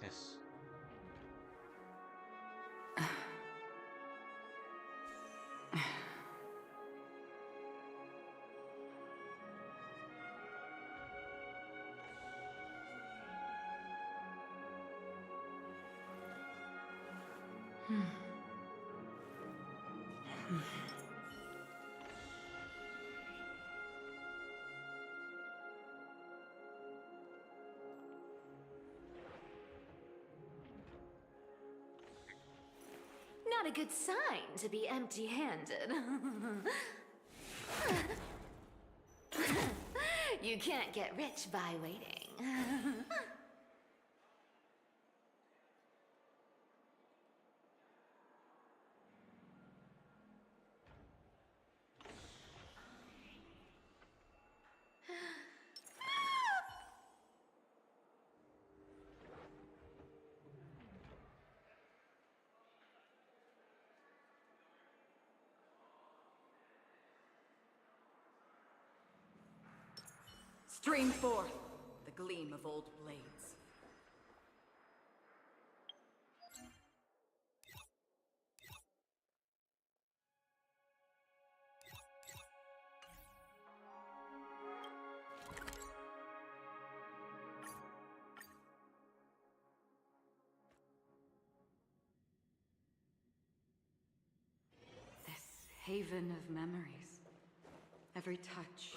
Yes. Not a good sign to be empty-handed. You can't get rich by waiting. Stream forth the gleam of old blades. This haven of memories. Every touch,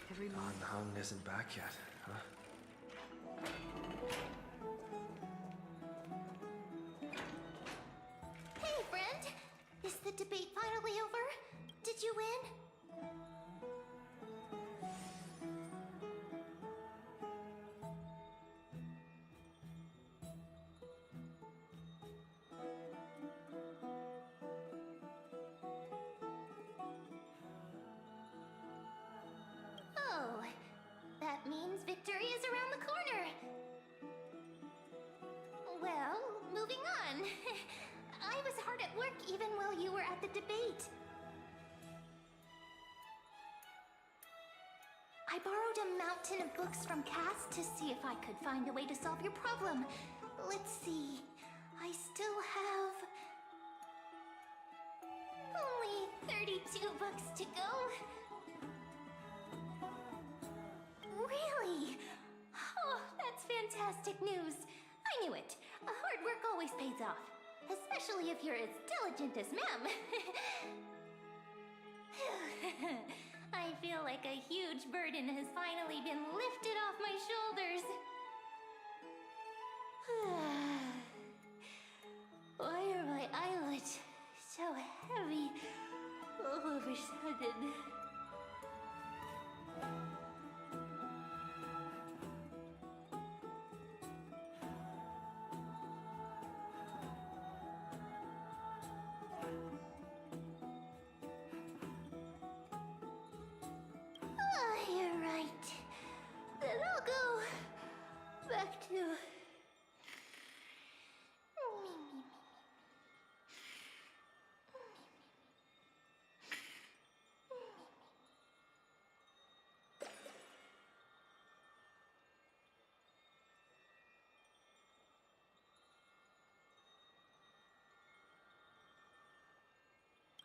every moment. Hung isn't back yet, huh? Hey, friend! Is the debate finally over? Did you win? Oh, that means victory is around the corner. Well, moving on. I was hard at work even while you were at the debate. I borrowed a mountain of books from Cass to see if I could find a way to solve your problem. Let's see. I still have only 32 books to go. Really? Oh, that's fantastic news. I knew it. Hard work always pays off. Especially if you're as diligent as Ma'am. I feel like a huge burden has finally been lifted off my shoulders. Why are my eyelids so heavy all of a sudden? You're right. Then I'll go back to...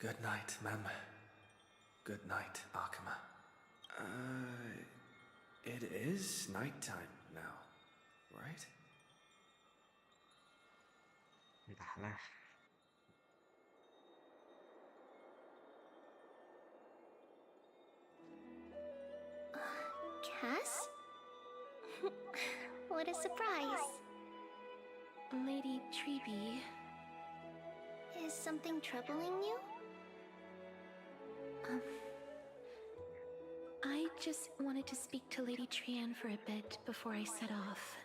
Good night, ma'am. Good night, Akuma. It is nighttime now, right? Entahlah. Cass? What a surprise. Lady Treeby. Is something troubling you? I just wanted to speak to Lady Trian for a bit before I set off.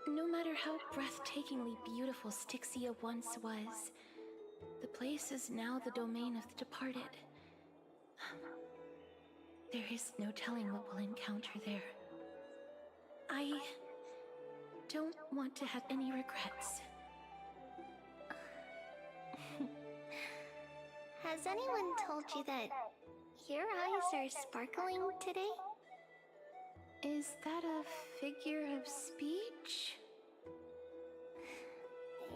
No matter how breathtakingly beautiful Styxia once was, the place is now the domain of the departed. There is no telling what we'll encounter there. I don't want to have any regrets. Has anyone told you that your eyes are sparkling today? Is that a figure of speech?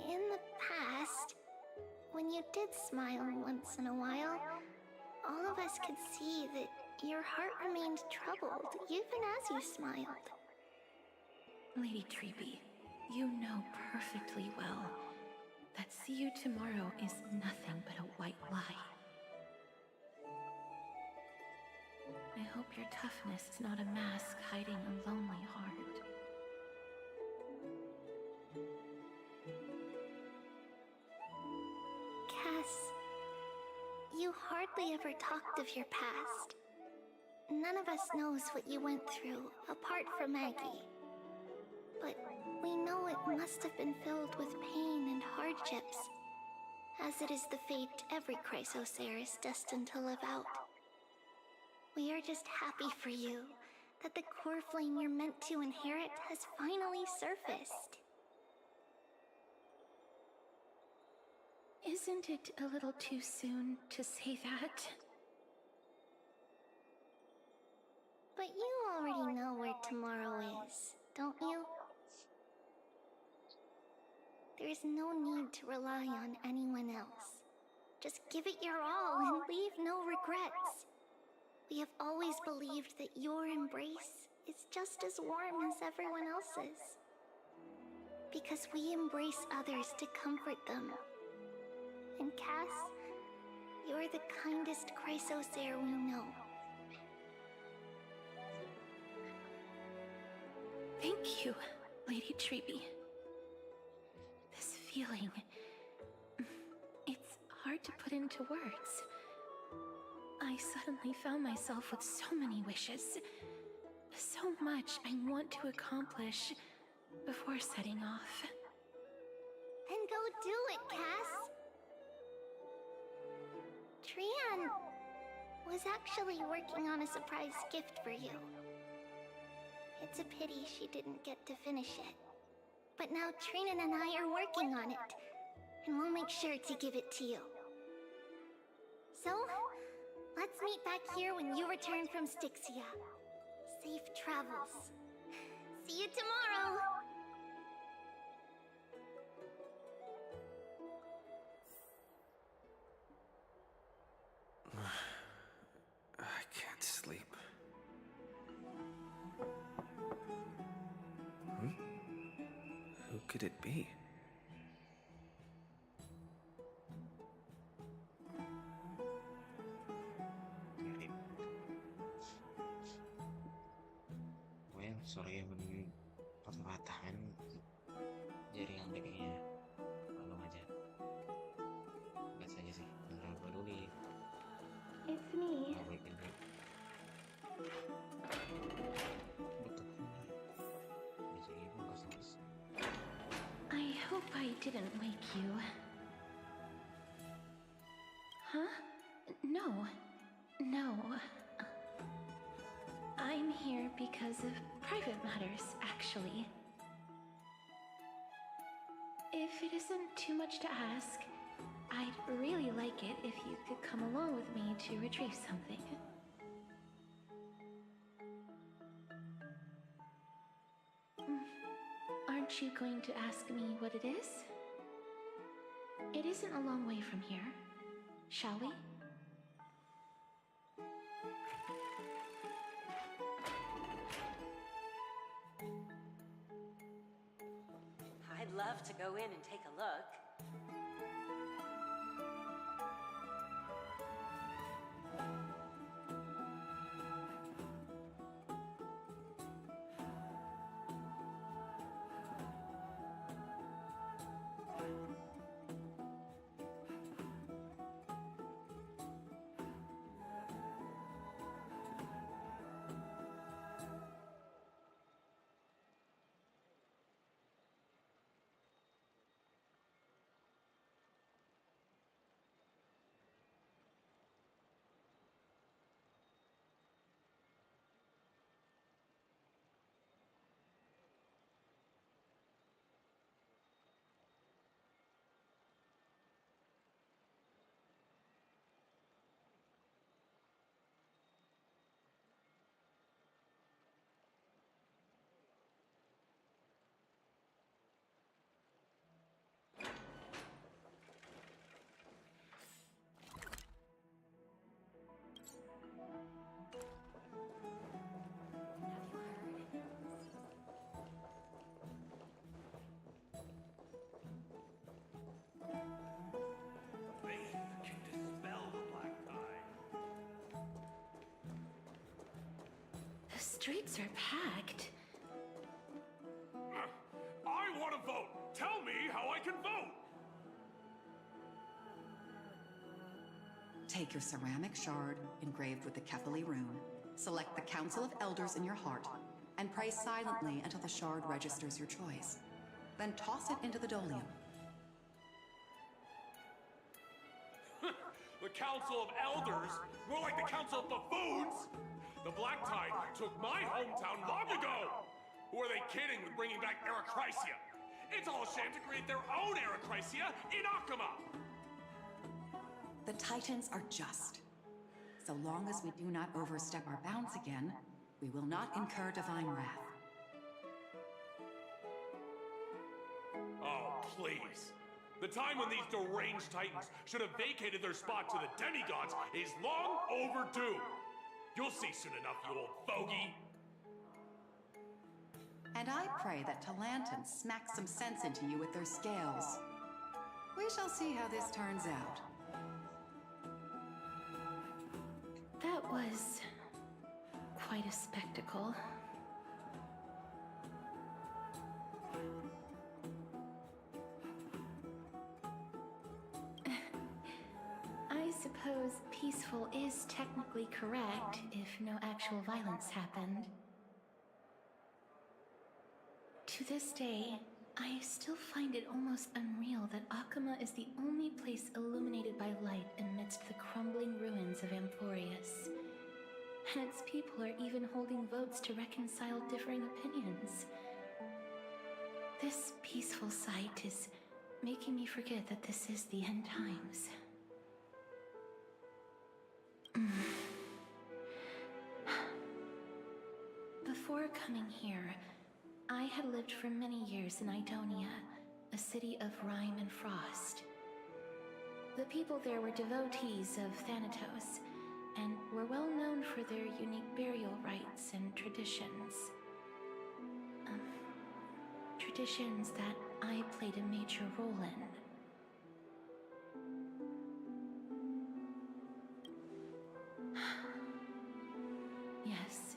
In the past, when you did smile once in a while, all of us could see that your heart remained troubled even as you smiled. Lady Treeby, you know perfectly well that see you tomorrow is nothing but a white lie. I hope your toughness is not a mask hiding a lonely heart. Cass, you hardly ever talked of your past. None of us knows what you went through, apart from Maggie. But we know it must have been filled with pain and hardships, as it is the fate every Chrysosaur is destined to live out. We are just happy for you that the core flame you're meant to inherit has finally surfaced. Isn't it a little too soon to say that? But you already know where tomorrow is, don't you? There is no need to rely on anyone else. Just give it your all and leave no regrets. We have always believed that your embrace is just as warm as everyone else's. Because we embrace others to comfort them. And Cass, you're the kindest Chrysosaur we know. Thank you, Lady Treeby. This feeling... it's hard to put into words. I suddenly found myself with so many wishes. So much I want to accomplish before setting off. Then go do it, Cass! Trian was actually working on a surprise gift for you. It's a pity she didn't get to finish it. But now Trinan and I are working on it, and we'll make sure to give it to you. So, let's meet back here when you return from Styxia. Safe travels. See you tomorrow! I can't sleep. Who could it be? Well, sorry patah-patah kan jaringan kayaknya tolong aja nggak saja sih nggak peduli It's me. nggak baik baik betul bisa ibu nggak selesai. I hope I didn't wake you. Huh? No. No. I'm here because of private matters, actually. If it isn't too much to ask, I'd really like it if you could come along with me to retrieve something. Aren't you going to ask me what it is? It isn't a long way from here. Shall we? I'd love to go in and take a look. streets are packed. I want to vote! Tell me how I can vote! Take your ceramic shard engraved with the Kefali rune, select the Council of Elders in your heart, and pray silently until the shard registers your choice. Then toss it into the Dolium. The Council of Elders? More like the Council of Buffoons! The Black Tide took my hometown long ago! Who are they kidding with bringing back Erechrysia? It's all a sham to create their own Erechrysia in Akama! The Titans are just. So long as we do not overstep our bounds again, we will not incur divine wrath. Oh, please. The time when these deranged Titans should have vacated their spot to the demigods is long overdue. You'll see soon enough, you old fogey. And I pray that Talantans smack some sense into you with their scales. We shall see how this turns out. That was quite a spectacle. I suppose peaceful is technically correct if no actual violence happened. To this day, I still find it almost unreal that Akama is the only place illuminated by light amidst the crumbling ruins of Amphoreus. And its people are even holding votes to reconcile differing opinions. This peaceful sight is making me forget that this is the end times. Before coming here, I had lived for many years in Idonia, a city of rime and frost. The people there were devotees of Thanatos, and were well known for their unique burial rites and traditions. Traditions that I played a major role in. Yes.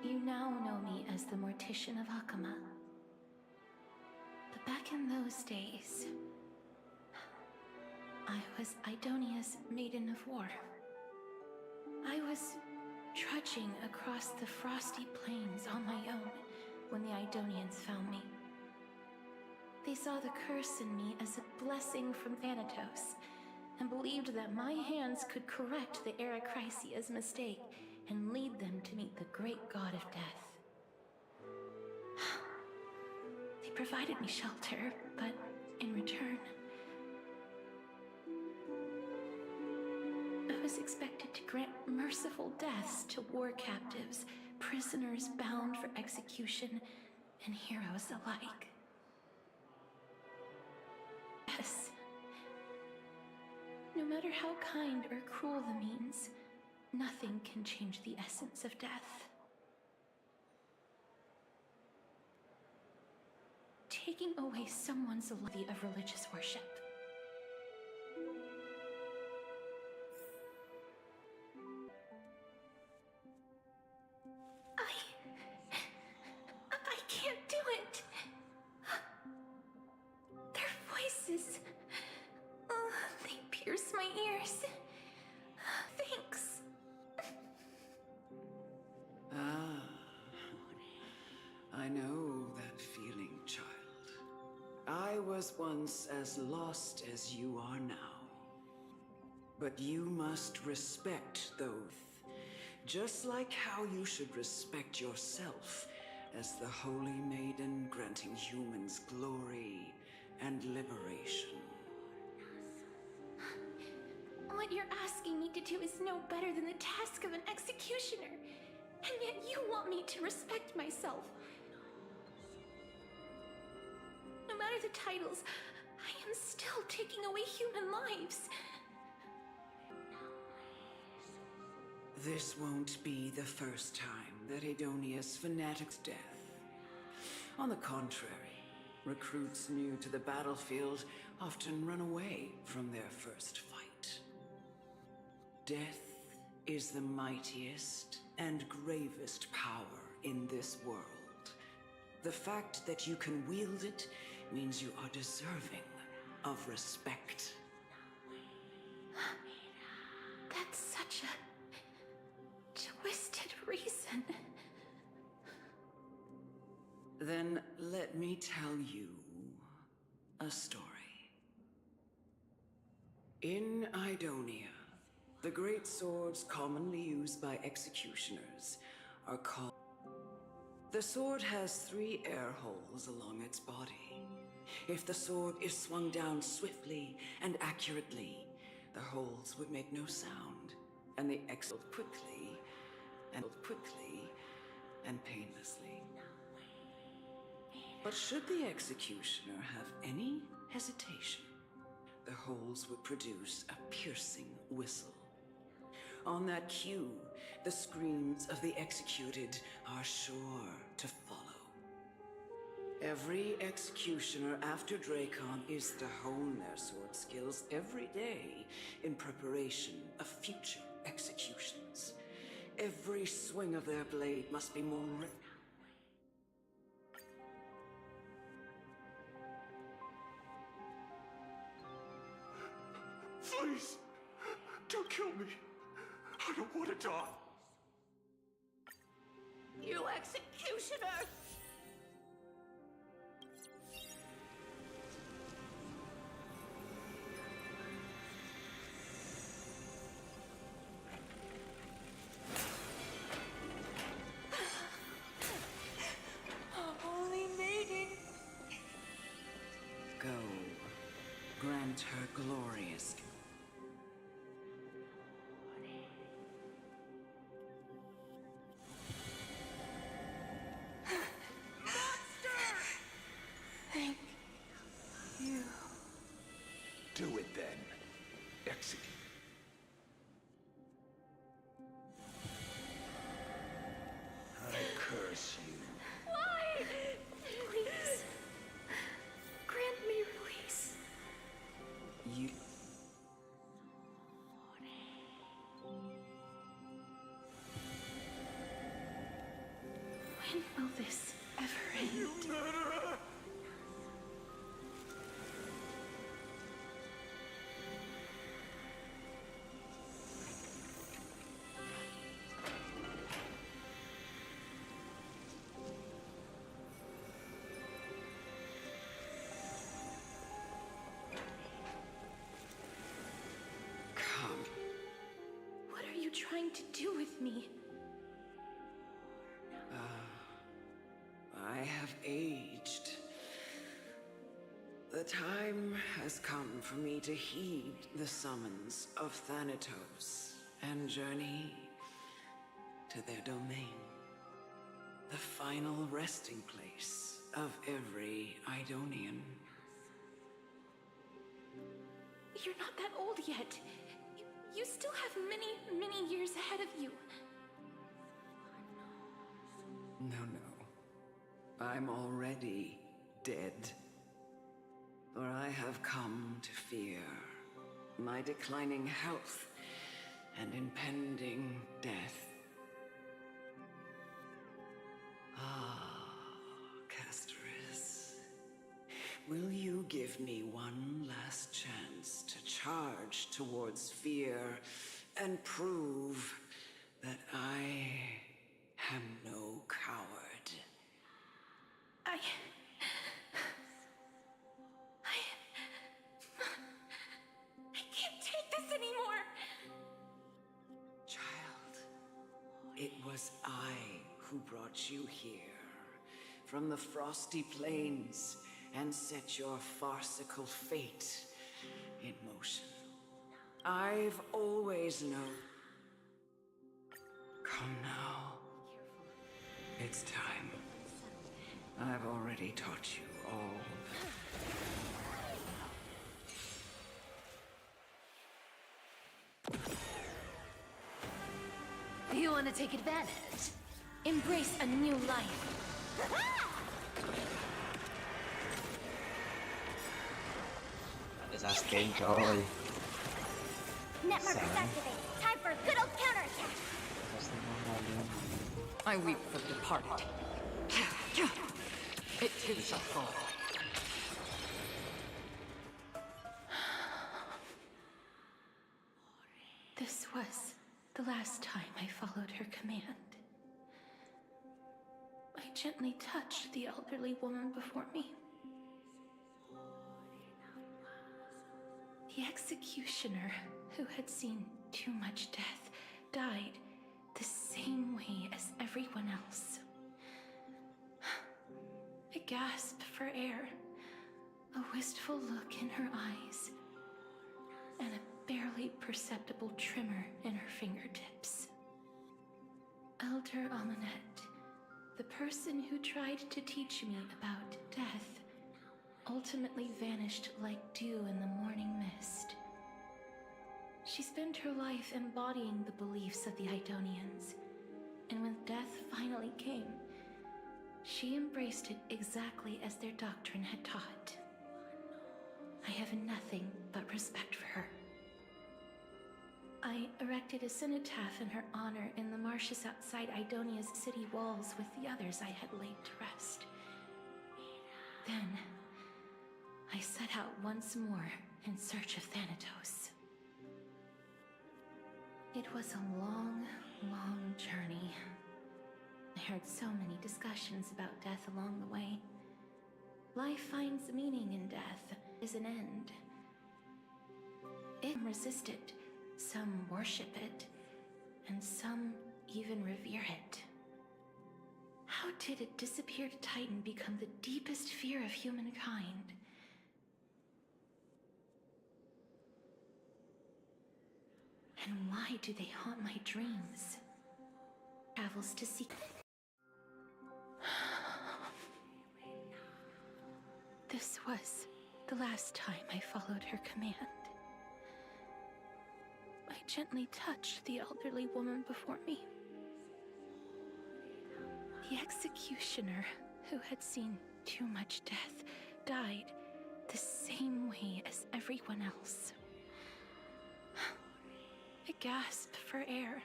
You now know me as the Mortician of Akama. But back in those days, I was Idonia's Maiden of War. I was trudging across the frosty plains on my own when the Idonians found me. They saw the curse in me as a blessing from Thanatos, and believed that my hands could correct the Erechrysia's mistake and lead them to meet the great god of death. They provided me shelter, but in return, I was expected to grant merciful deaths to war captives, prisoners bound for execution, and heroes alike. Yes. No matter how kind or cruel the means, nothing can change the essence of death. Taking away someone's worthy of religious worship. I can't do it. Their voices, they pierce my ears. Thanks. I know that feeling, child. I was once as lost as you are now. But you must respect the oath, just like how you should respect yourself as the Holy Maiden granting humans glory and liberation. What you're asking me to do is no better than the task of an executioner. And yet you want me to respect myself. No matter the titles, I am still taking away human lives. This won't be the first time that Idonia's fanatic's death. On the contrary, recruits new to the battlefield often run away from their first fight. Death is the mightiest and gravest power in this world. The fact that you can wield it means you are deserving of respect. That's such a twisted reason. Then let me tell you a story. In Idonia, the great swords commonly used by executioners are called... The sword has 3 air holes along its body. If the sword is swung down swiftly and accurately, the holes would make no sound, and the exhaled quickly and painlessly. But should the executioner have any hesitation, the holes would produce a piercing whistle. On that cue, the screams of the executed are sure to follow. Every executioner after Dracon is to hone their sword skills every day in preparation of future executions. Every swing of their blade must be more Please, don't kill me. I don't want to die. You executioner! Holy maiden! go. Grant her glorious... Thank you. Do it then. Execute. I curse you. Why? Please. Grant me release. You... When will this ever end? You murderer! Come. What are you trying to do with me? I have aged. The time has come for me to heed the summons of Thanatos and journey to their domain. The final resting place of every Idonian. You're not that old yet. You still have many, many years ahead of you. No. I'm already dead. For I have come to fear my declining health and impending death. Ah, castorice. Will you give me one last chance to charge towards fear and prove that I am no coward? I can't take this anymore. Child, it was I who brought you here from the frosty plains and set your farcical fate in motion. I've always known. Come now. It's time. I've already taught you all. You want to take advantage? Embrace a new life. Ada sustain coy. Net markers activate. Time for a good old counterattack. Sustain mo namin. I weep for the departed. It too shall fall. This was the last time I followed her command. I gently touched the elderly woman before me. The executioner, who had seen too much death, died the same way as everyone else. A gasp for air, a wistful look in her eyes, and a barely perceptible tremor in her fingertips. Elder Amunet, the person who tried to teach me about death, ultimately vanished like dew in the morning mist. She spent her life embodying the beliefs of the Idonians, and when death finally came, she embraced it exactly as their doctrine had taught. I have nothing but respect for her. I erected a cenotaph in her honor in the marshes outside Idonia's city walls with the others I had laid to rest. Then, I set out once more in search of Thanatos. It was a long, long journey. I heard so many discussions about death along the way. Life finds meaning in death, is an end. It resist it, some worship it, and some even revere it. How did a disappeared titan become the deepest fear of humankind? And why do they haunt my dreams? Travels to seek. This was the last time I followed her command. I gently touched the elderly woman before me. The executioner, who had seen too much death, died the same way as everyone else. A gasp for air,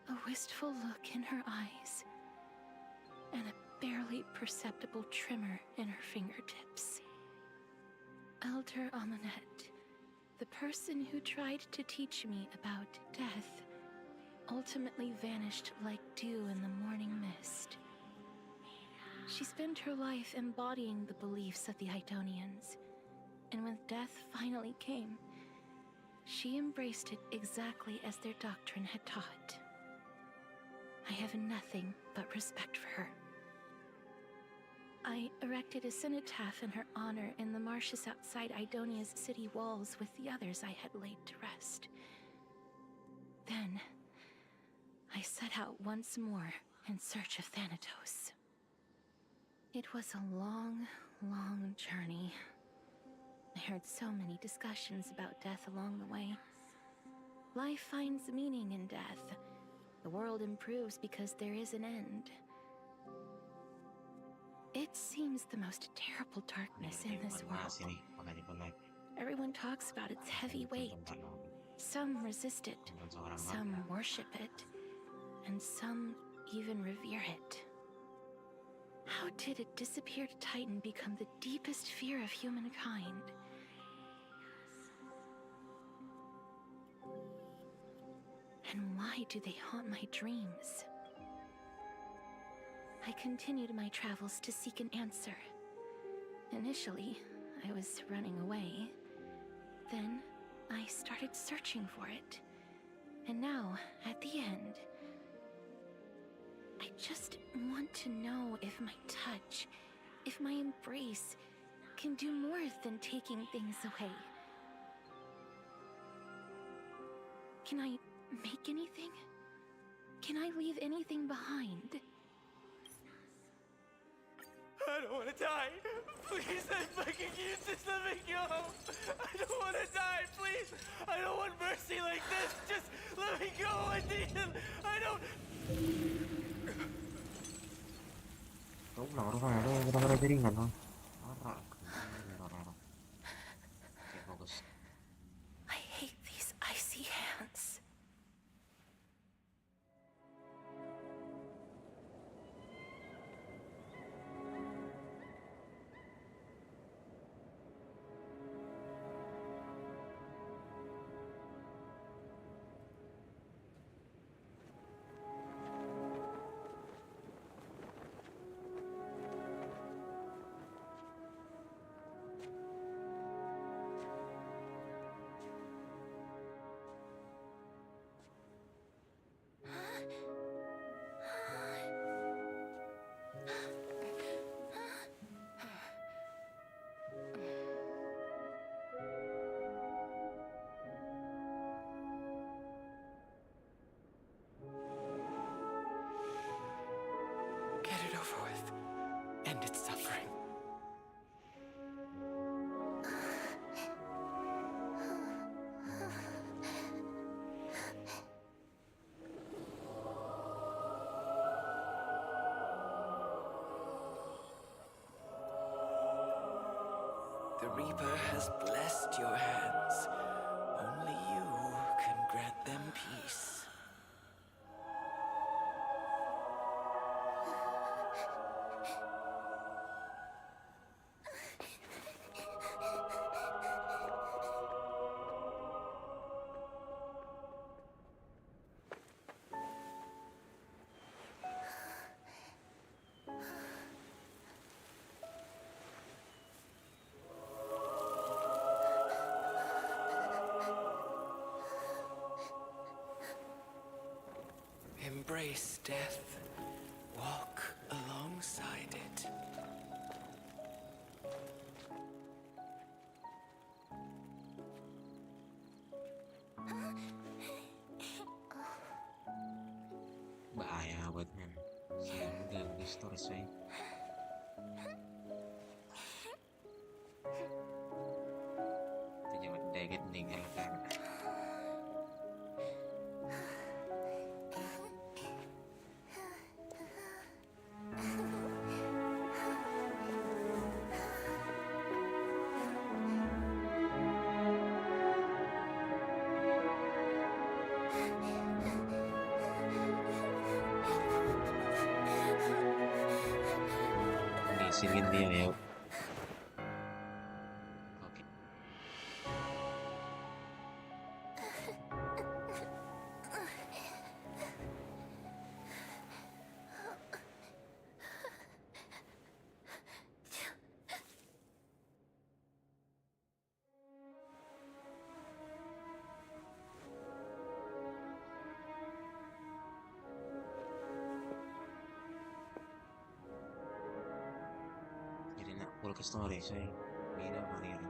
a wistful look in her eyes, and a barely perceptible tremor in her fingertips. Elder Amunet, the person who tried to teach me about death, ultimately vanished like dew in the morning mist. She spent her life embodying the beliefs of the Idonians, and when death finally came, she embraced it exactly as their doctrine had taught. I have nothing but respect for her. I erected a cenotaph in her honor in the marshes outside Idonia's city walls with the others I had laid to rest. Then, I set out once more in search of Thanatos. It was a long, long journey. I heard so many discussions about death along the way. Life finds meaning in death. The world improves because there is an end. It seems the most terrible darkness in this world. Everyone talks about its heavy weight. Some resist it, some worship it, and some even revere it. How did a disappeared titan become the deepest fear of humankind? And why do they haunt my dreams? I continued my travels to seek an answer. Initially, I was running away. Then, I started searching for it. And now, at the end, I just want to know if my touch, if my embrace, can do more than taking things away. Can I make anything? Can I leave anything behind? I don't want to die. Please, I'm begging you, just let me go. I don't want to die, please. I don't want mercy like this. Just let me go. I need him. I don't... benar-benar jadi nggak no? Parah. Oke, fokus. I hate these icy hands. The Reaper has blessed your hands. Only you can grant them peace. Embrace death. Walk alongside it. Bahaya buatnya. Saya udah castorice saya. Itu jangan deket meninggalkan. Singin dia ya. Oke. Jadi nak full castorice saya. Beda varian.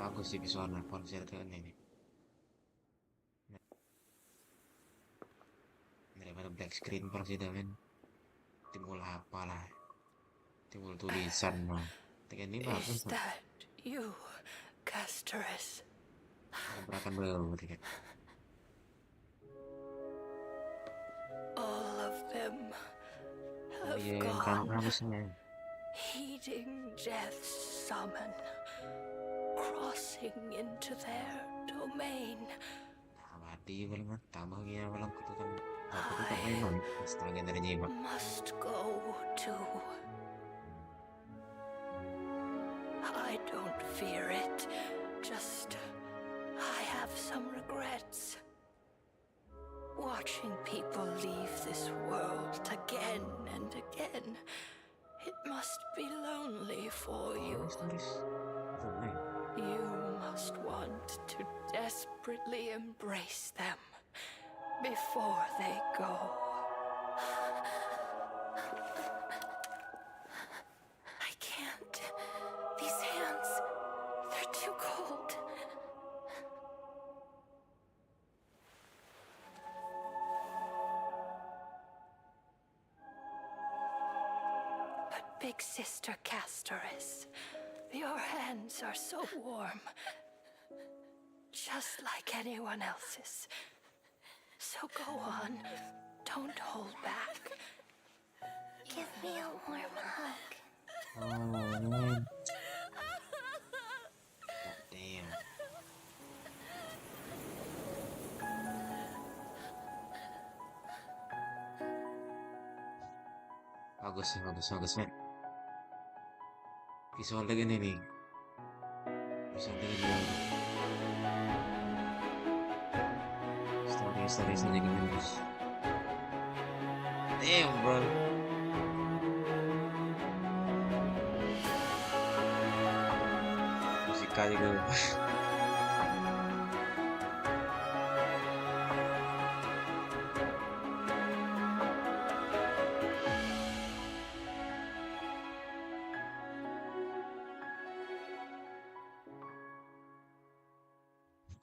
Bagus sih visualnya konser ini. Daripada black screen persidangan timbul apa lah, timbul tulisan mah. Tekan ini bagus. Is that you, castorice? Tabrakan baru tiket. All of them have Iya, yang kamu gone, harusnya. heeding death's summon, crossing into their domain. Abadi walang tama kaya walang kutukan. Kutukan memang setengah dari nyimak. Must go too. I don't fear it, just I have some regrets. Watching people leave this world again and again, it must be lonely for you. You must want to desperately embrace them before they go. I can't. These hands, they're too cold. But big sister Castorice, your hands are so warm, just like anyone else's. So go on, don't hold back. Give me a warm hug. Oh man. Damn. Bagus men. Visual lagi nih. Visual lagi nih. Story saja bagus. Damn bro. Musika juga.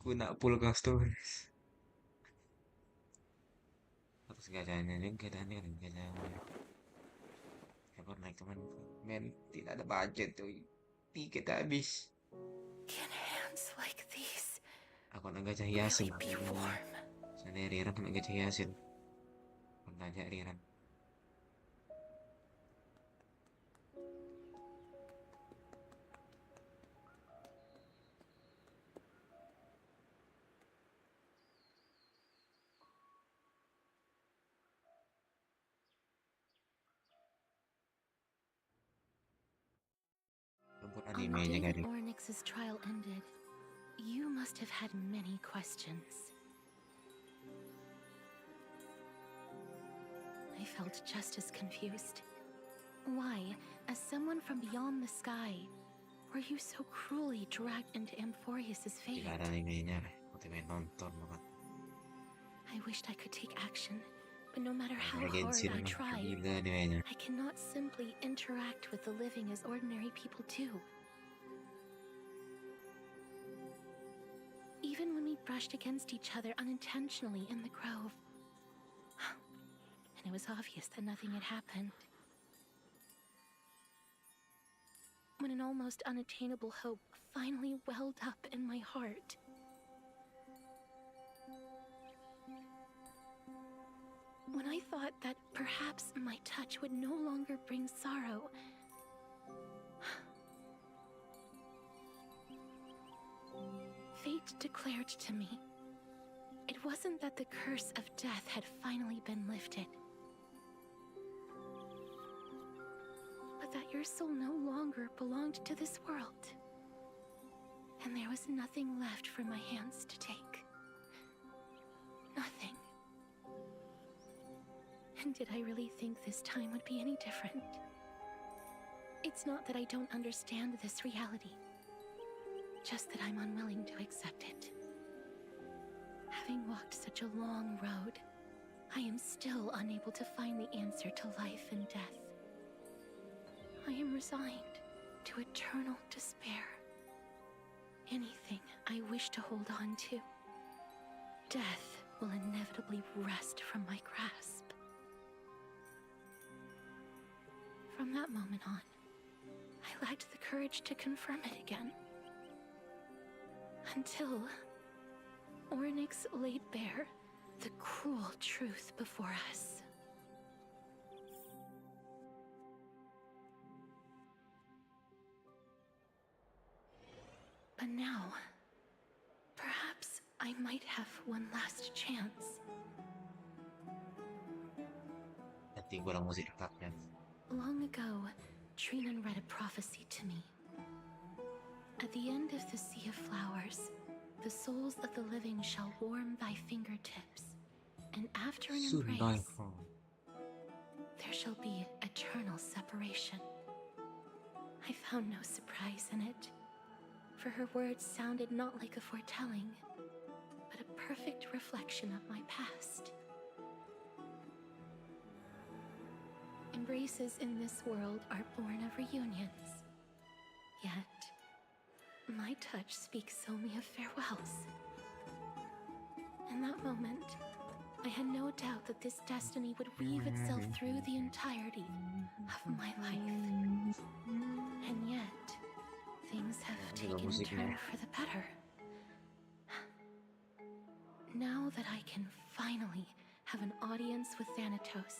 Guna full castorice. Terus gajahnya juga dan kan gajahnya. Ekor naik teman. Men, tidak ada budget tuh. Tiket habis. Can hands like these Aku nak gajah hiasin. really be warm? Sana Riran nak gajah hiasin. Pernah aja Riran. Rumput On the animenya day that kali. Ornyx's trial ended, you must have had many questions. I felt just as confused. Why, as someone from beyond the sky, were you so cruelly dragged into Amphoreus' fate? Tidak ada animenya. Aku pengen nonton banget. I wished I could take action, but no matter how hard Agensi I memang try, gila animenya. I cannot simply interact with the living as ordinary people do. Even when we brushed against each other unintentionally in the grove, and it was obvious that nothing had happened. When an almost unattainable hope finally welled up in my heart. When I thought that perhaps my touch would no longer bring sorrow, fate declared to me, it wasn't that the curse of death had finally been lifted, but that your soul no longer belonged to this world, and there was nothing left for my hands to take. Nothing. And did I really think this time would be any different? It's not that I don't understand this reality, just that I'm unwilling to accept it. Having walked such a long road, I am still unable to find the answer to life and death. I am resigned to eternal despair. Anything I wish to hold on to, death will inevitably wrest from my grasp. From that moment on, I lacked the courage to confirm it again. Until Ornyx laid bare the cruel truth before us. But now, perhaps I might have one last chance. Nanti kurang musik tetapnya. Long ago, Trinan read a prophecy to me. At the end of the Sea of Flowers, the souls of the living shall warm thy fingertips, and after an embrace, there shall be eternal separation. I found no surprise in it, for her words sounded not like a foretelling, but a perfect reflection of my past. Embraces in this world are born of reunions, yet my touch speaks only of farewells. In that moment, I had no doubt that this destiny would weave itself through the entirety of my life. And yet, things have taken a turn for the better. Now that I can finally have an audience with Thanatos,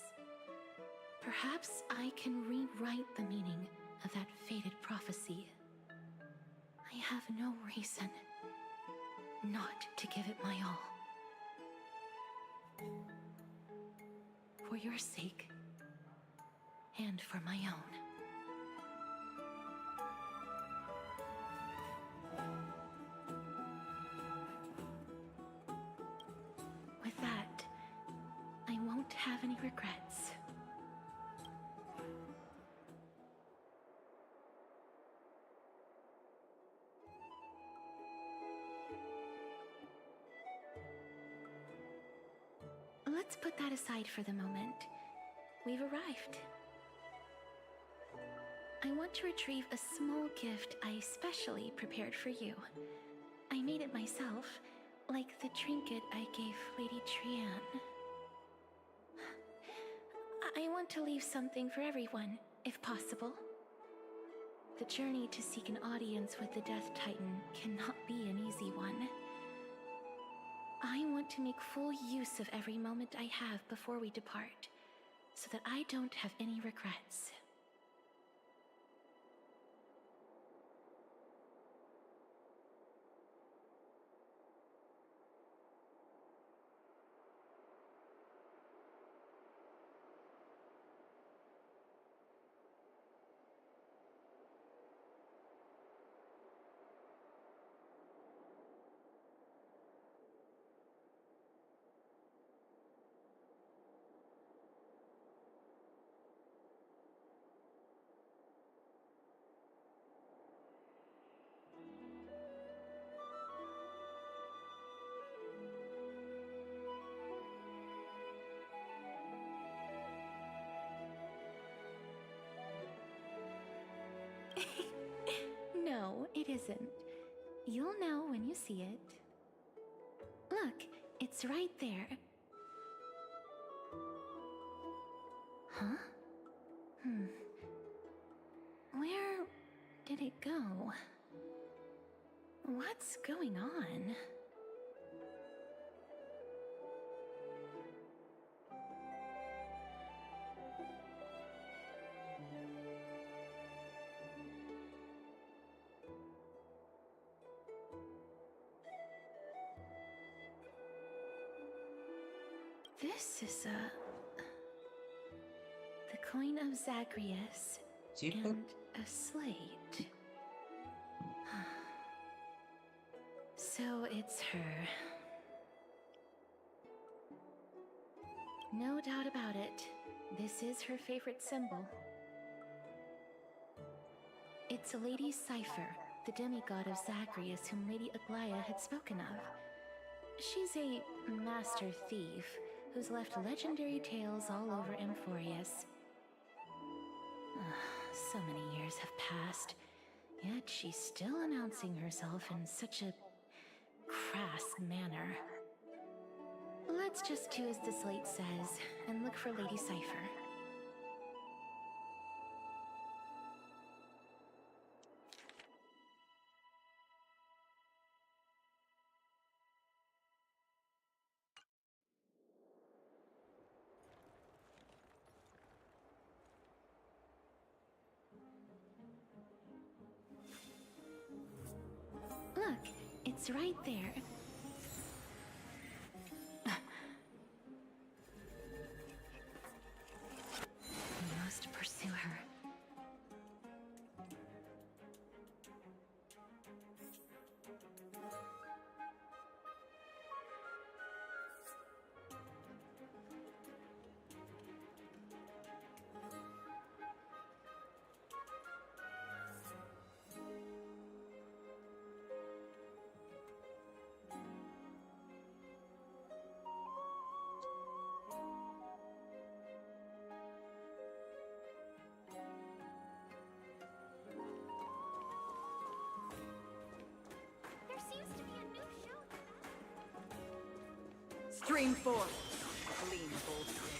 perhaps I can rewrite the meaning of that fated prophecy. I have no reason not to give it my all. For your sake, and for my own. With that, I won't have any regrets. Let's put that aside for the moment. We've arrived. I want to retrieve a small gift I specially prepared for you. I made it myself, Like the trinket I gave Lady Trian. I want to leave something for everyone, if possible. The journey to seek an audience with the Death Titan cannot be an easy one. I want to make full use of every moment I have before we depart, so that I don't have any regrets. No, it isn't. You'll know when you see it. Look, it's right there. Huh? Where did it go? What's going on? This is the coin of Zagreus Siapa? and a slate. So it's her. No doubt about it. This is her favorite symbol. It's a Lady Cypher, the demigod of Zagreus whom Lady Aglaia had spoken of. She's a master thief who's left legendary tales all over Amphoreus. So many years have passed, yet she's still announcing herself in such a crass manner. Let's just do as the slate says and look for Lady Cypher. Look, it's right there. We must pursue her. There seems to be a new show. Stream forth, gleam boldly.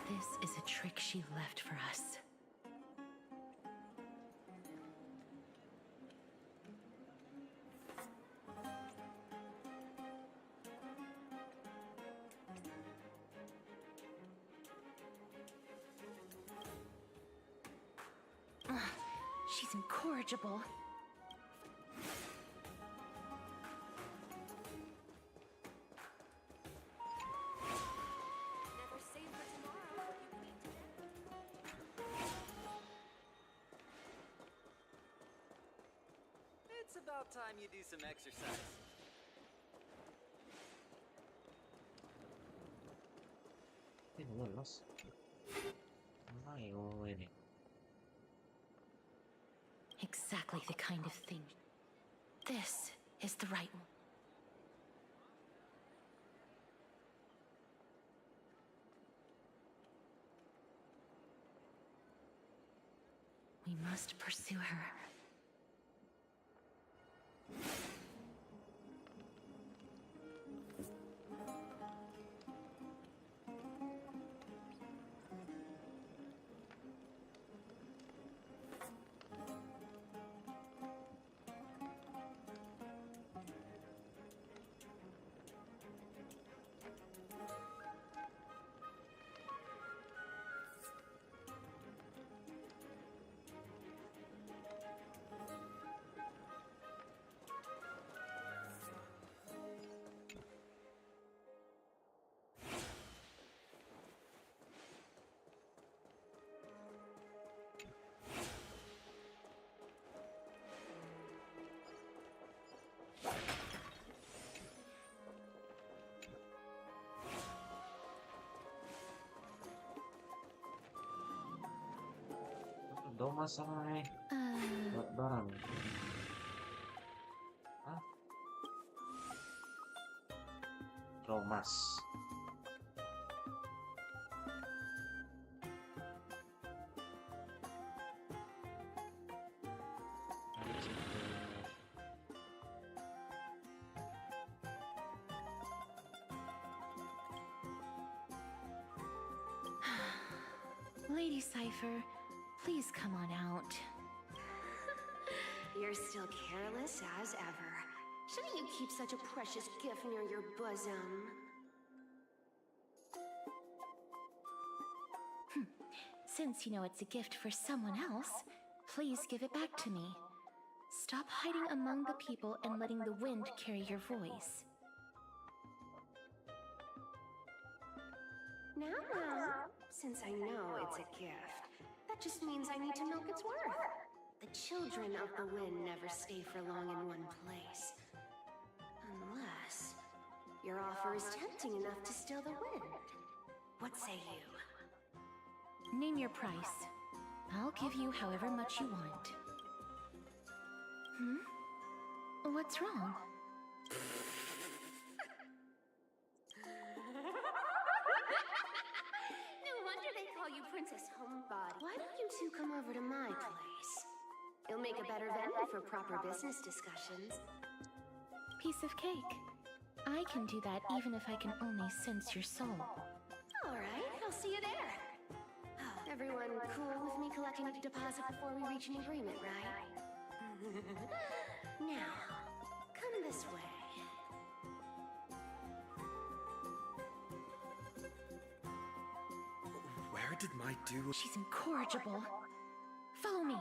This is a trick she left for us. She's incorrigible. Never save for tomorrow what you can eat today. It's about time you do some exercise. Lolos. Ayaw ini. Exactly the kind of thing. This is the right one. We must pursue her. Domas sama buat barang. Hah? Domas. Lady Cypher, please come on out. You're still careless as ever. Shouldn't you keep such a precious gift near your bosom? Since you know it's a gift for someone else, please give it back to me. Stop hiding among the people and letting the wind carry your voice. Now, since I know it's a gift, that just means I need to milk its worth. The children of the wind never stay for long in one place. Unless your offer is tempting enough to still the wind. What say you? Name your price. I'll give you however much you want. What's wrong? No wonder they call you Princess Homebody. Why don't you two come over to my place? You'll make a better vendor for proper business discussions. Piece of cake. I can do that even if I can only sense your soul. All right, I'll see you there. Everyone cool with me collecting a deposit before we reach an agreement, right? Now, come this way. Where did my duel? She's incorrigible. Follow me.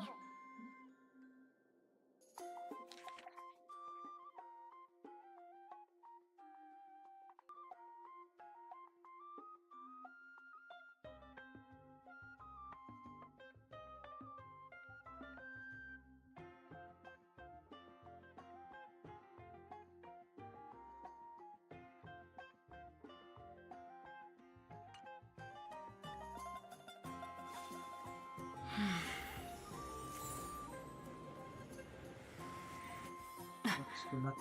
Sunat.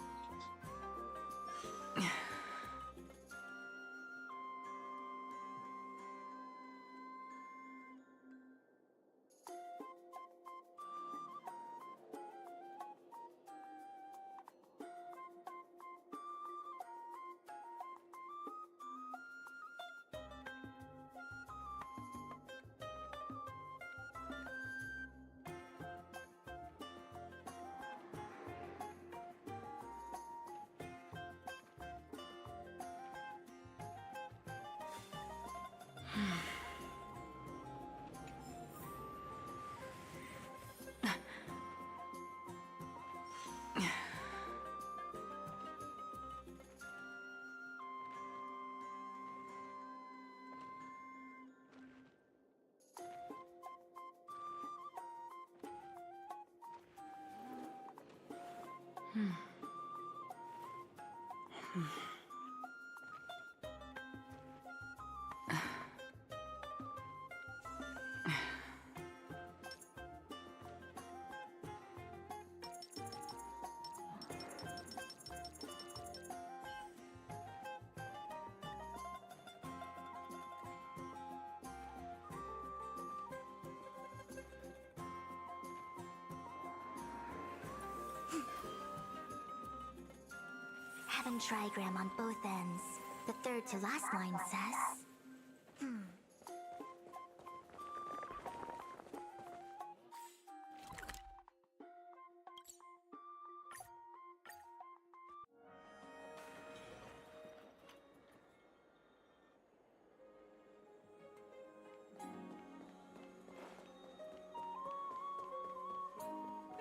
7 trigram on both ends. The third to last line says...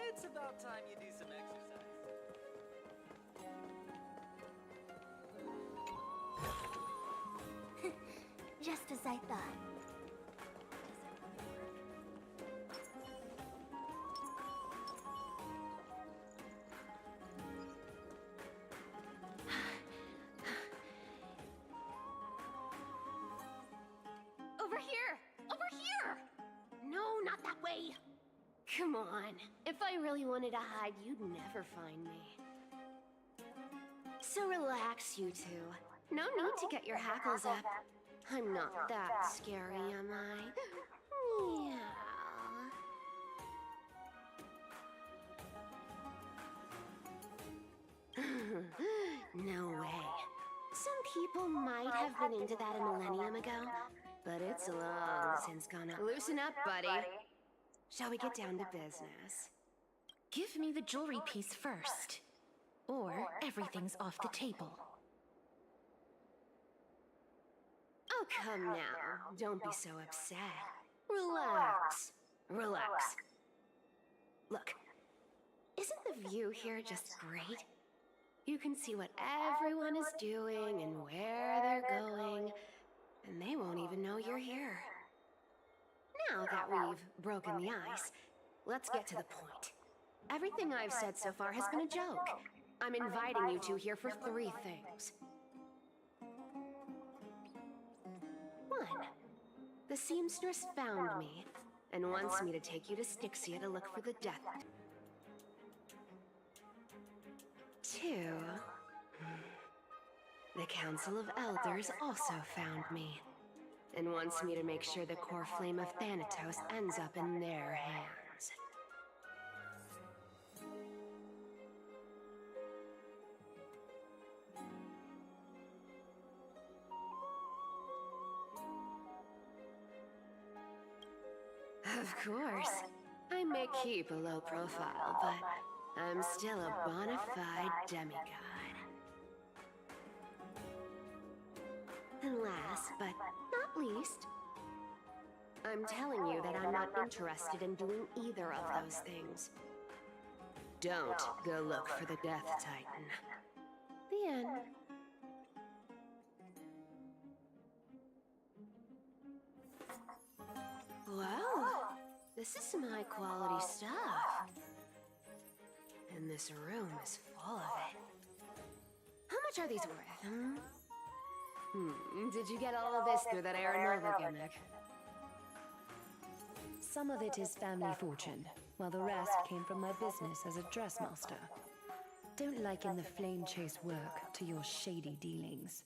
It's about time you do some exercise. Just as I thought. Over here! Over here! No, not that way! Come on. If I really wanted to hide, you'd never find me. So relax, you two. No need to get your hackles up. I'm not that scary, am I? Meow. No way. Some people might have been into that a millennium ago, but it's long since gone up. Loosen up, buddy. Shall we get down to business? Give me the jewelry piece first, or everything's off the table. Oh, come now. Don't be so upset. Relax. Relax. Look, isn't the view here just great? You can see what everyone is doing and where they're going, and they won't even know you're here. Now that we've broken the ice, let's get to the point. Everything I've said so far has been a joke. I'm inviting you two here for 3 things. 1. The seamstress found me and wants me to take you to Styxia to look for the death. 2. The Council of Elders also found me and wants me to make sure the core flame of Thanatos ends up in their hands. Of course. I may keep a low profile, but I'm still a bona fide demigod. And last, but not least, I'm telling you that I'm not interested in doing either of those things. Don't go look for the Death Titan. The end. Wow, this is some high-quality stuff. And this room is full of it. How much are these worth, Did you get all of this through that Aeronova gimmick? Some of it is family fortune, while the rest came from my business as a dressmaster. Don't liken the flame chase work to your shady dealings.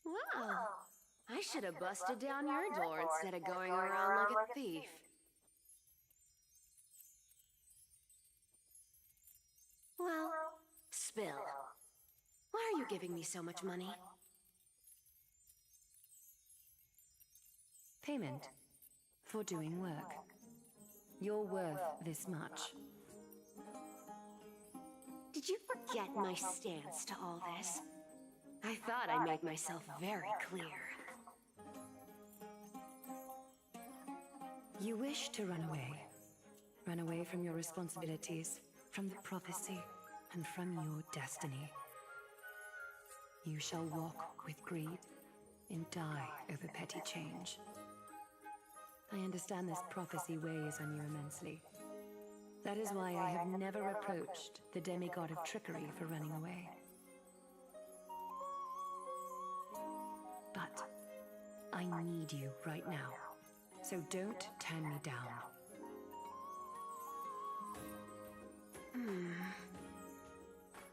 Wow, I should have busted down your door instead of going around like a thief. Well, spill. Why are you giving me so much money? Payment for doing work. You're worth this much. Did you forget my stance to all this? I thought I made myself very clear. You wish to run away. Run away from your responsibilities, from the prophecy, and from your destiny. You shall walk with greed and die over petty change. I understand this prophecy weighs on you immensely. That is why I have never approached the demigod of trickery for running away. But I need you right now, so don't turn me down.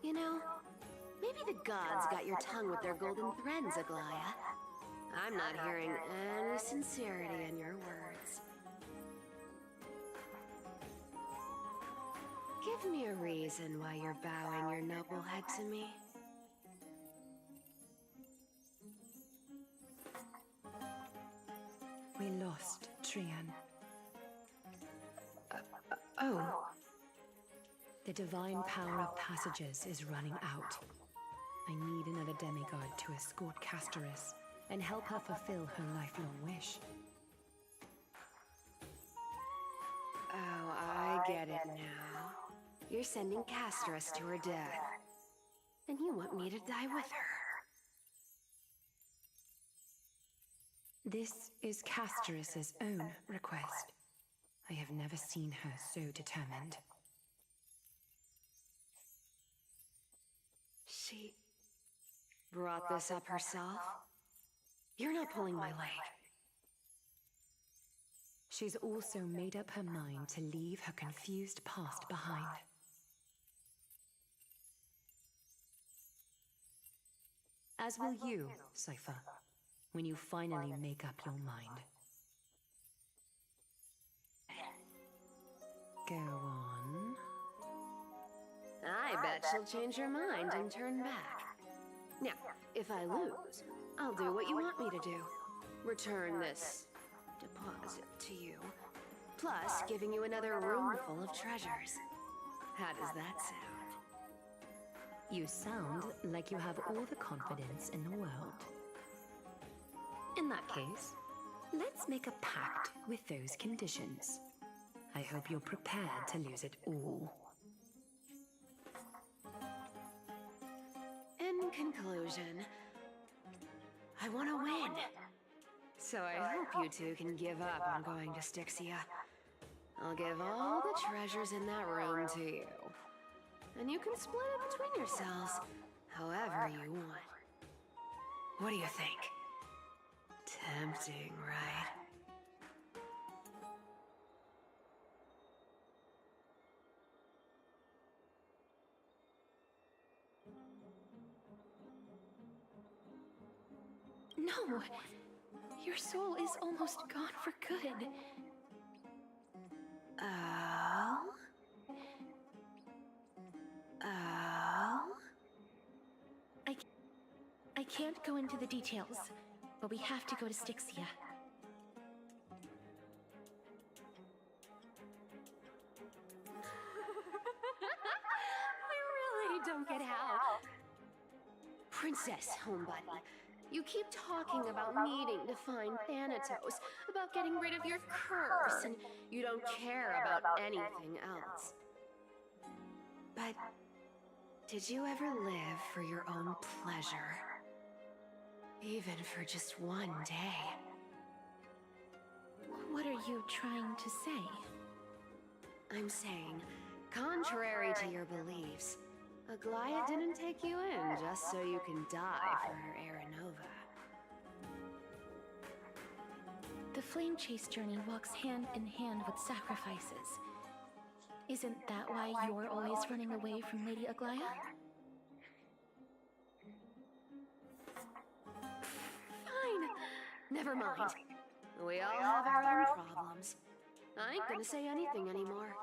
You know, maybe the gods got your tongue with their golden threads, Aglaya. I'm not hearing any sincerity in your words. Give me a reason why you're bowing your noble head to me. We lost Trian. Oh. The divine power of passages is running out. I need another demigod to escort Castorice and help her fulfill her lifelong wish. Oh, I get it now. You're sending Castorice to her death. And you want me to die with her. This is Castorice's own request. I have never seen her so determined. She brought this up herself? You're not pulling my leg. She's also made up her mind to leave her confused past behind. As will you, Cypher, when you finally make up your mind. Go on. I bet she'll change her mind and turn back. Now, if I lose, I'll do what you want me to do. Return this deposit to you. Plus, giving you another room full of treasures. How does that sound? You sound like you have all the confidence in the world. In that case, let's make a pact with those conditions. I hope you're prepared to lose it all. In conclusion, I want to win. So I hope you two can give up on going to Styxia. I'll give all the treasures in that room to you. And you can split it between yourselves, however you want. What do you think? Tempting, right? No! Your soul is almost gone for good. Oh? I can't go into the details, but we have to go to Styxia. I really don't get how. Princess, homebody, you keep talking about needing to find Thanatos, about getting rid of your curse, and you don't care about anything else. But did you ever live for your own pleasure? Even for just one day? What are you trying to say? I'm saying, contrary to your beliefs, Aglaia didn't take you in just so you can die for her Aranova. The flame chase journey walks hand in hand with sacrifices. Isn't that why you're always running away from Lady Aglaia? Fine. Never mind. We all have our own problems. I ain't gonna say anything anymore.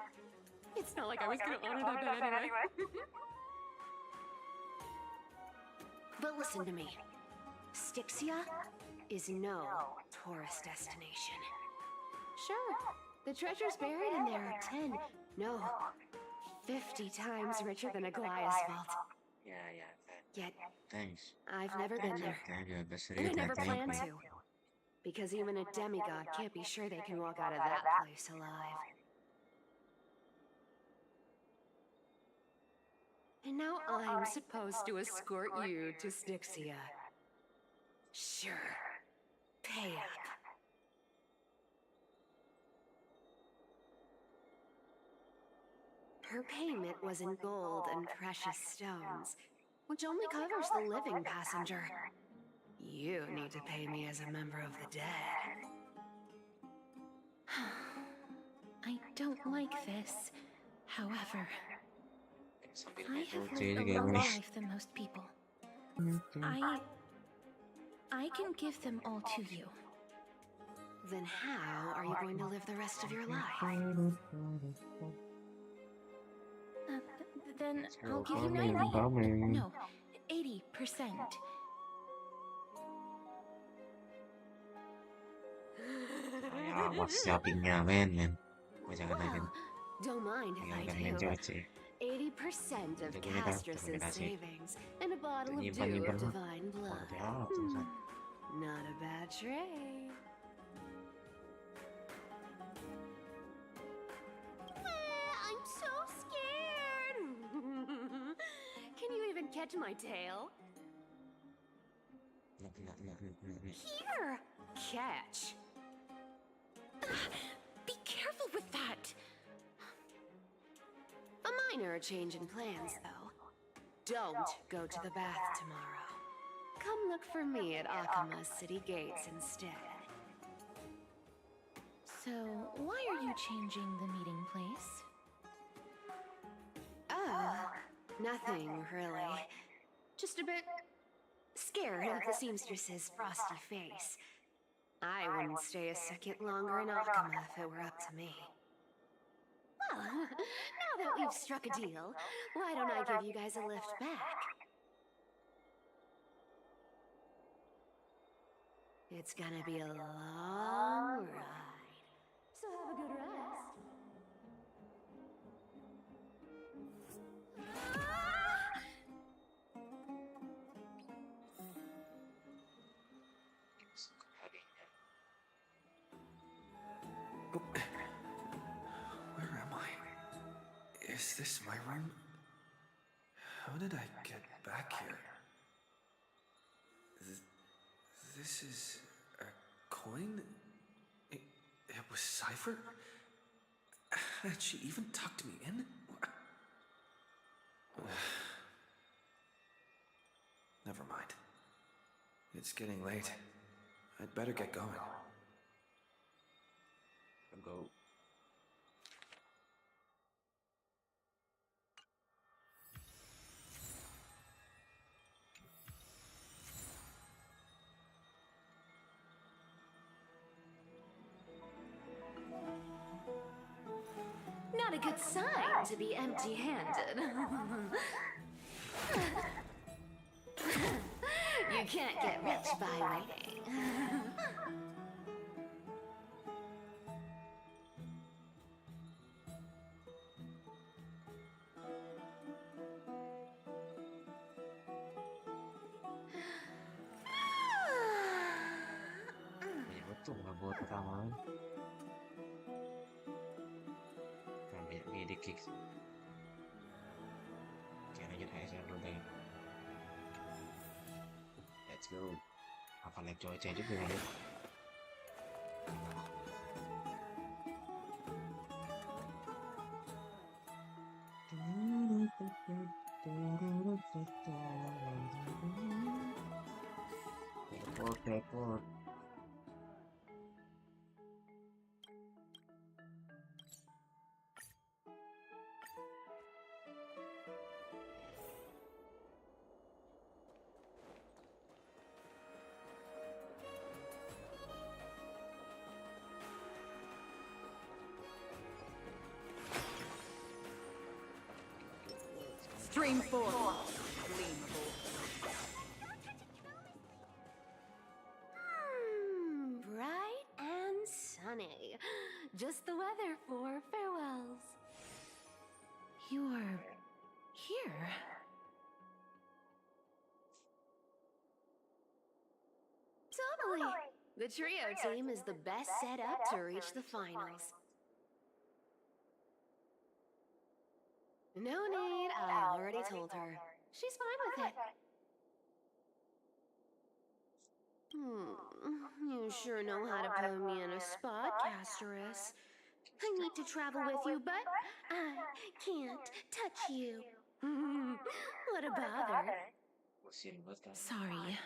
It's not like I was gonna honor that bad anyway. But listen to me. Styxia is no tourist destination. Sure, the treasures buried in there are 10, no, 50 times richer than Aglaia's vault. Yeah. Yet, Thanks. I've never been there. And I never plan to. Because even a demigod can't be sure they can walk out of that place alive. And now I'm supposed to escort you to Styxia. Sure. Pay up. Her payment was in gold and precious stones, which only covers the living passenger. You need to pay me as a member of the dead. I don't like this. However, I have Okay, lived a okay, longer guys. life than most people. I can give them all to you. Then how are you going to live the rest of your life? Then Let's I'll go give you farming, 90. farming. No, 80%. Ya, awas shoppingnya, men. Gue jangan agen. Don't mind if I Tinggalkan main do. cuaca. 80% of Castorice's savings and a bottle of Nyimpan dew of mah. divine blood. Seperti apa tulisan? Not a bad trade. I'm so scared. Can you even catch my tail? Here! Catch! Be careful with that! A minor change in plans, though. Don't go to the bath tomorrow. Come look for me at Akama's city gates instead. So, why are you changing the meeting place? Oh, nothing really. Just a bit scared of the seamstress's frosty face. I wouldn't stay a second longer in Akama if it were up to me. Well, now that we've struck a deal, why don't I give you guys a lift back? It's gonna be a long ride, so have a good rest. Where am I? Is this my room? How did I get back here? This is a coin? It was Cypher? Had she even tucked me in? Never mind. It's getting late. I'd better get going. Go. Not a good sign to be empty-handed. You can't get rich by waiting. Ya betul lah buat pertama. Ambil di kick. Jangan lanjut HSR dulu deh. Let's go. Apa like cuaca juga ya? Teleport. Stream forth. Bright and sunny. Just the weather for farewells. You are here. Totally. The trio team is the best set up to reach the finals. No need, I already told her. She's fine with it. You sure know how to put me in a spot, Castorice. I need to travel with you, but I can't touch you. What a bother. Sorry.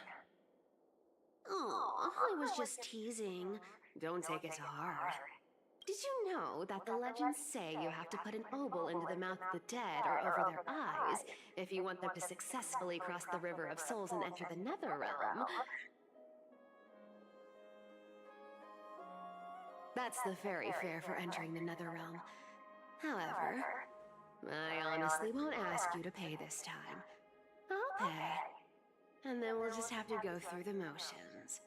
Oh, I was just teasing. Don't take it to heart. Did you know that the legends say you have to put an obol into the mouth of the dead or over their eyes if you want them to successfully cross the River of Souls and enter the Nether Realm? That's the fairy fare for entering the Nether Realm. However, I honestly won't ask you to pay this time. I'll pay. And then we'll just have to go through the motions.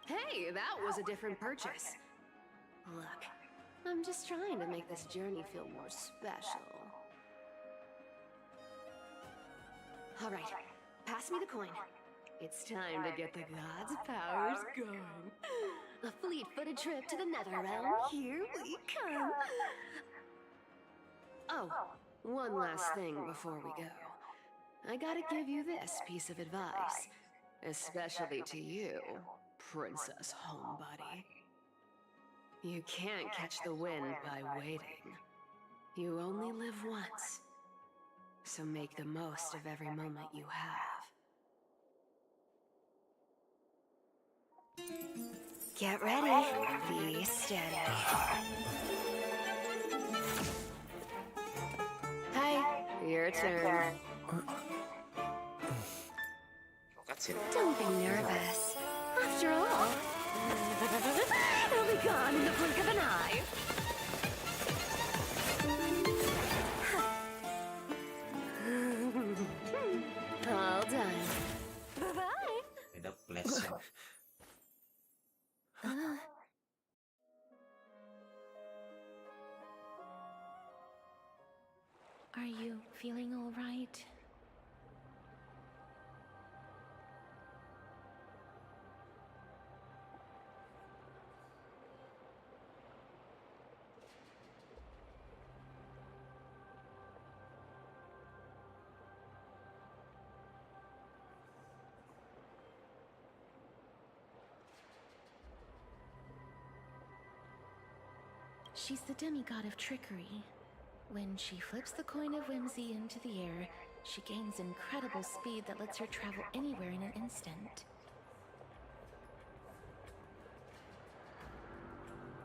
Hey, that was a different purchase. Look, I'm just trying to make this journey feel more special. All right, pass me the coin. It's time to get the gods' powers going. A fleet-footed trip to the Nether Realm. Here we come. Oh, one last thing before we go. I gotta give you this piece of advice, especially to you, Princess Homebody. You can't catch the wind by waiting. You only live once, so make the most of every moment you have. Get ready. Be steady. Hi, your turn. Don't be nervous. After all, it'll be gone in the blink of an eye. All done. Bye-bye. Beda pleasure. Are you feeling all right? She's the demigod of trickery. When she flips the coin of whimsy into the air, she gains incredible speed that lets her travel anywhere in an instant.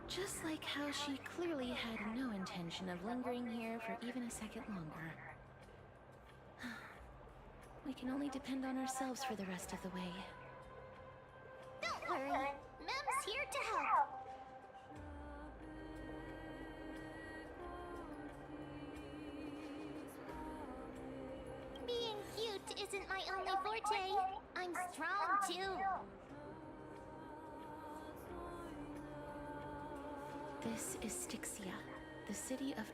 Just like how she clearly had no intention of lingering here for even a second longer. We can only depend on ourselves for the rest of the way. Don't worry, Mem's here to help. Being cute isn't my only forte. I'm strong too. This is Styxia, the city of